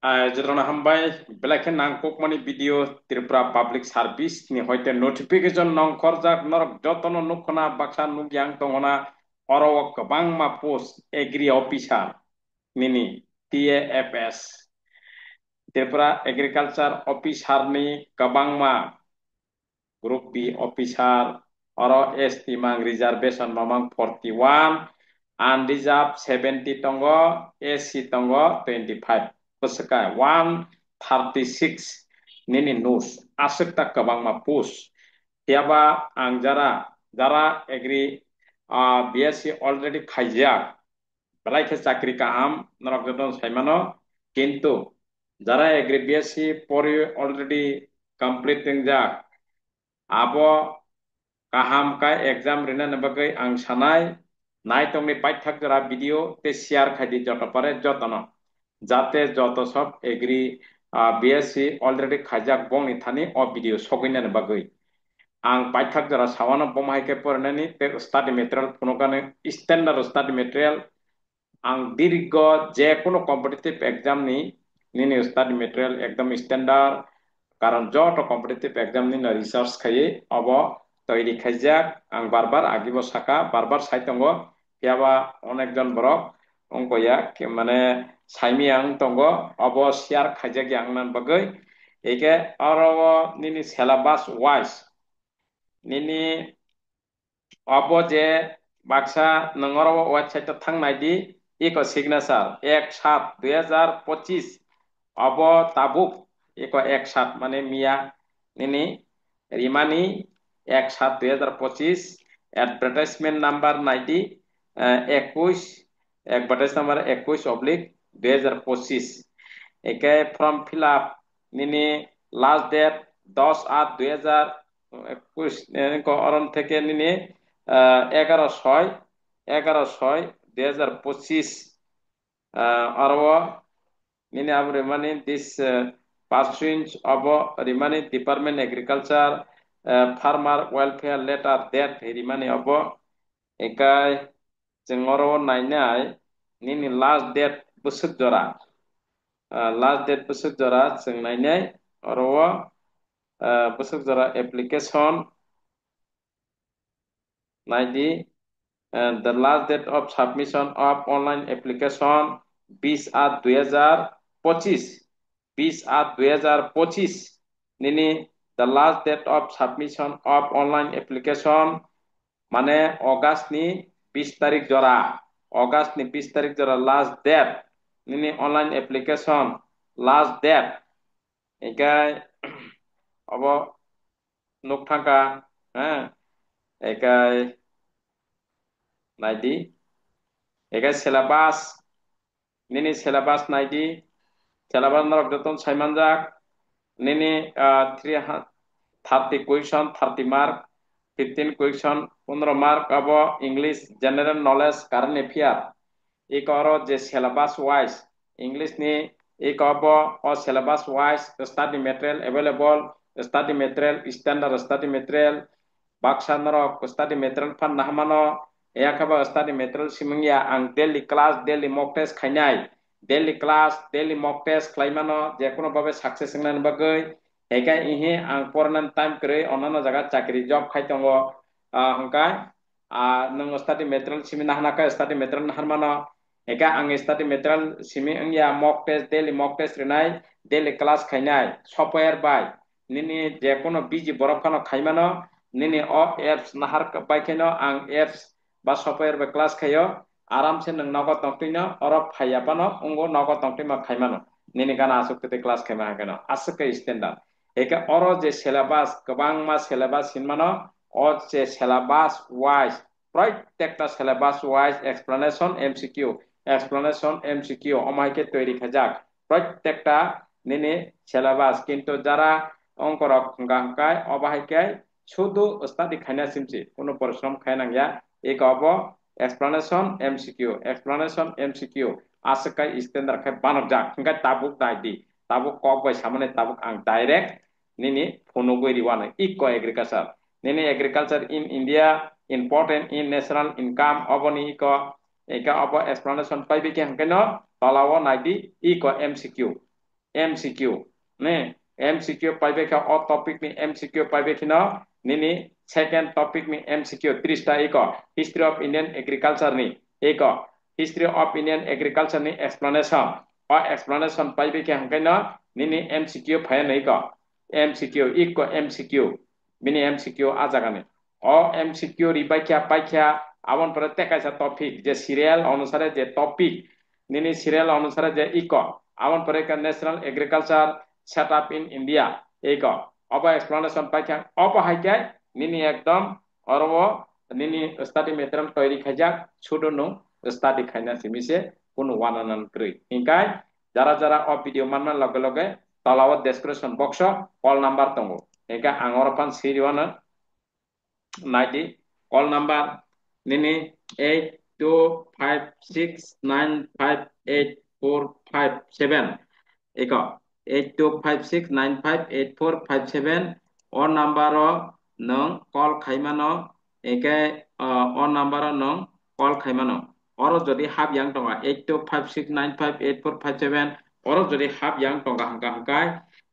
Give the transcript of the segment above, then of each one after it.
Jadrona hambai belaken nangkok mani video Tripura Public Service ni hoite notification nongkor jak norok jotono nukona baksa nugyang tongona oro kabang ma post agri officer nini TAFS Tripura Agriculture Officer ni kabang ma Group B officer oro ST mang reservation mamang 41 unreserved 70 tongo SC tongo 25 pesekai 136 nini nus asik tak kabang mapus tiaba ang jara agri BSc already khaijak belai ke chakri kaham norok jodon saimano kintu jara agri BSc pori already complete jak abo kaham kai exam rina nabagai ang sanai nai tongni paithak jara video te share khadi joto pare jotono jate joto sob agri BSc already khajak bong ni thani o video sogina nabagai ang paithak jara sawano bomai ke pornani te study material phunokane standard study material ang dirgo je কোনো competitive exam ni nini study material ekdom standard karon joto competitive exam ni research khaye abo তৈরি খাইজাক আং বারবার আগিব সাকা বারবার সাইতঙ্গ কিয়াবা অনেকজন বরক অঙ্কয়া মানে সাইমি আং তঙ্গ of share খাইজাক আং নান বাগৈ একে আরো নিনি সিলেবাস ওয়াইজ নিনি অব যে বাক্সা নঙর ওয়েবসাইট থাংনাইদি ইকো সিগনেচার 1/7/2025 অব তাবুক ইকো 1/7 মানে মিয়া নিনি রিমানি 1/7/2025 এডভার্টাইজমেন্ট নাম্বার 21 এডভার্টাইজ নাম্বার 21/2025 একে ফর্ম ফিল আপ নিনি লাস্ট ডেট 10/8/2021 অরণ থেকে নিনি 11/6/2025 আরো নিনি আব রিমানি this pursuant of remaining department agriculture farmer welfare letter that remaining of ekai jengoro nainai nini last date busuk jora jeng nainai oro busuk jora application naidi the last date of submission of online application 20/8/2025 20/8/2025 nini the last date of submission of online application মানে August নি 20 তারিখ জরা August নি 20 তারিখ জরা last date নিনি online application last date একাই of nook থাকা হ্যাঁ একাই নাইদি একাই সিলেবাস নিনি সিলেবাস নাইদি সিলেবাস নরক যতন সাইমানজাক নিনি 30 question 30 mark 15 question 15 mark abo English general knowledge current affair ek oro je syllabus wise English ni ek abo o syllabus wise study material available study material standard study material baksa norok study material fan nahmano yakaba study material simingya ang daily class daily mock test khainai daily class daily mock test khlaimano je kono babe success ngnan bagai eka ihe ang pornan time kre onano jaga chakri job khaitongo hangkai nang study material simi nahna ka study material harmano eka ang study material simi angya mock test renai daily class khainai software by nini je kono biji borok kano khaimano nini o apps nahar bai keno ang apps ba software ba class khayo aram se nang nogo tongtino oro phayapano ungo nogo tongtima khaimano nini gana asukte class khaima keno asuke standard eka oro je syllabus kabang ma syllabus hinmano o je syllabus wise প্রত্যেকটা syllabus wise explanation MCQ অমাইকে তৈরি খাজাক প্রত্যেকটা নিনে syllabus কিন্তু যারা অঙ্ক রক্ষায় অবাহিকায় শুধু study খাইনা সিমছি কোনো পরিশ্রম খাইনাঙ্গিয়া এক অব explanation MCQ আসকাই স্ট্যান্ডার্ড খাই বানক যাক খাই তাবুক দাইদি tabuk kok bai samane tabuk ang direct nini phonogoi riwana eco agriculture nini agriculture in India important in national income oboni eco eka obo explanation paibe ki hangkeno talawo naidi eco MCQ MCQ ne MCQ পাইবে কে অ topic ni MCQ পাইবে কিনা নিনি second topic ni MCQ 30 টা এক history of Indian agriculture ni এক history of Indian agriculture ni explanation O explanation পাইবে কে হাঙ্কাইনা নিনি MCQ phi নাই ক MCQ ইক MCQ mini MCQ আজাগানে অ MCQ রিবাইখ্যা পাইখ্যা আমন পরে তেকাইছা টপিক যে সিরিয়াল অনুসারে যে টপিক নিনি সিরিয়াল অনুসারে যে ইক আমন পরে national agriculture set up in India এই ক অব এক্সপ্লেনেশন পাইখ্যা অব হাইখ্যায় নিনি একদম অরব নিনি স্টাডি মেটেরিয়াল তৈরি খাইজাক ছুডো নো স্টাডি খাইনা সিমিসে কোন ওয়ানানান ক্রই ইনকাই যারা যারা অ ভিডিও মাননা লগে লগে তলাও ডেসক্রিপশন বক্স কল নাম্বার দঙ্গো ইনকা আঙরপান সিরিওয়ানা নাইটি কল নাম্বার নিনি 8256958457 एक 8256958457 और नंबर नों कल खाइमानो एके और नंबर नों कल खाइमानो और जदि हाब यांग टंगा 8256958457 और जदि हाब यांग टंगा हंका हंकाय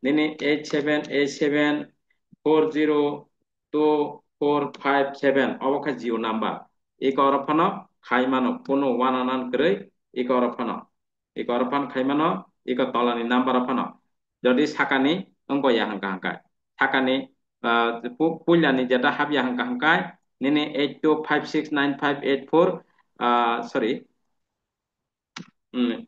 निनी 8787402457 अबका जिओ नाम्बार एक और फनो खाइमानो कोनो वानानान करे एक और फनो एक और फन खाइमानो एक तलानि नाम्बार फनो जदि साकानि अंको या हंका हंकाय साकानि पुल्यानि जेटा हाब या हंका हंकाय निनी 82569584 sorry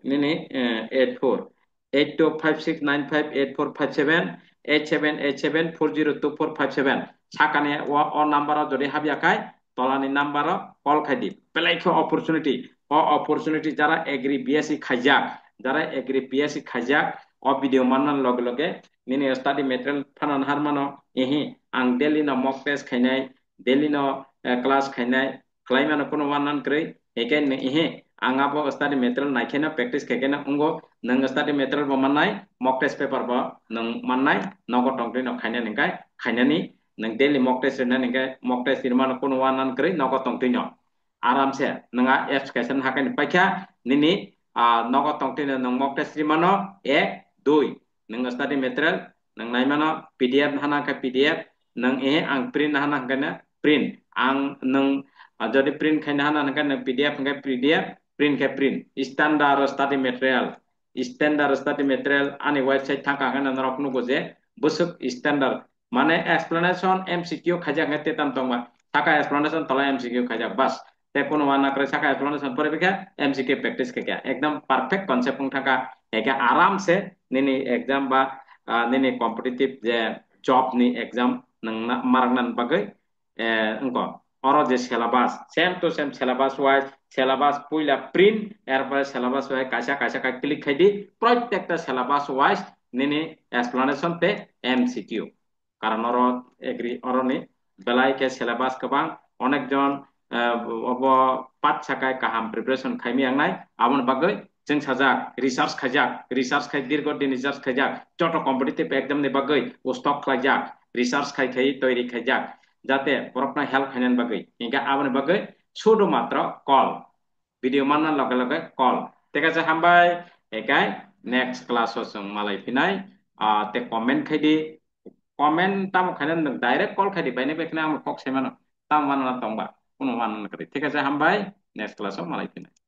nini 8256958457 8787402457 sakane o number jodi habyakai tolani number call khaidi pelaikho opportunity jara agree BSc khajak jara agree BSc khajak o video manan log loge nini study material phanan harmano ehi ang daily no mock test khainai daily no class khainai khlaimano kono manan krei eken ehi angabo study material naikena practice kekena ungo nang study material bo manai mock test paper bo nang manai nogo tongri no khaina ningkai khainani nang daily mock test na ningkai mock test irmano kono wanan krei nogo tongri no aram se nanga application hakan paikha nini nogo tongri no nang mock test irmano 1 2 nang study material nang naimano PDF hana ka PDF nang ang print hana kana print ang nang jadi print khaina hana kana PDF ka PDF print ke print standard study material ani website thaka kana narok nugo je busuk standard mane explanation MCQ khaja ngate tam tongma thaka explanation tala MCQ khaja bas te kono wana kare thaka explanation pore beka MCQ practice ke kya ekdam perfect concept pung thaka eka aram se nini exam ba nini competitive je job ni exam nang maragnan bagai engko oro je syllabus same to same syllabus wise syllabus puila print এরপরে syllabus wise কাঁচা কাঁচা কা click খাইদি প্রত্যেকটা syllabus wise নিনি explanation তে MCQ কারণ or agri অরনি বেলাই কে syllabus কবাং অনেকজন of পাঁচ ছাকায় কাহাম প্রিপারেশন খাইমি আংনাই আমন বাগৈ जों साजाक रिसार्च खाय दीर्घ दिन रिसार्च खायजाक যত কম্পিটিটিভ एग्जाम नि बागै स्टक खायजाक रिसार्च खाय तैयारी खायजाक जाते बरफना हेल्प खायनान बागै इनका आबन बागै শুধু মাত্র কল ভিডিও মাননা লগে লগে কল ঠিক আছে হামবাই একাই নেক্সট ক্লাস जों মালাই ফিনাই তে কমেন্ট খাইদি কমেন্ট তাম খাইনান ডাইরেক্ট কল খাইদি বাইনে বেখনা আম ফক সেমানো তাম মাননা তংবা কোনো মাননা করি ঠিক আছে হামবাই নেক্সট ক্লাস মালাই ফিনাই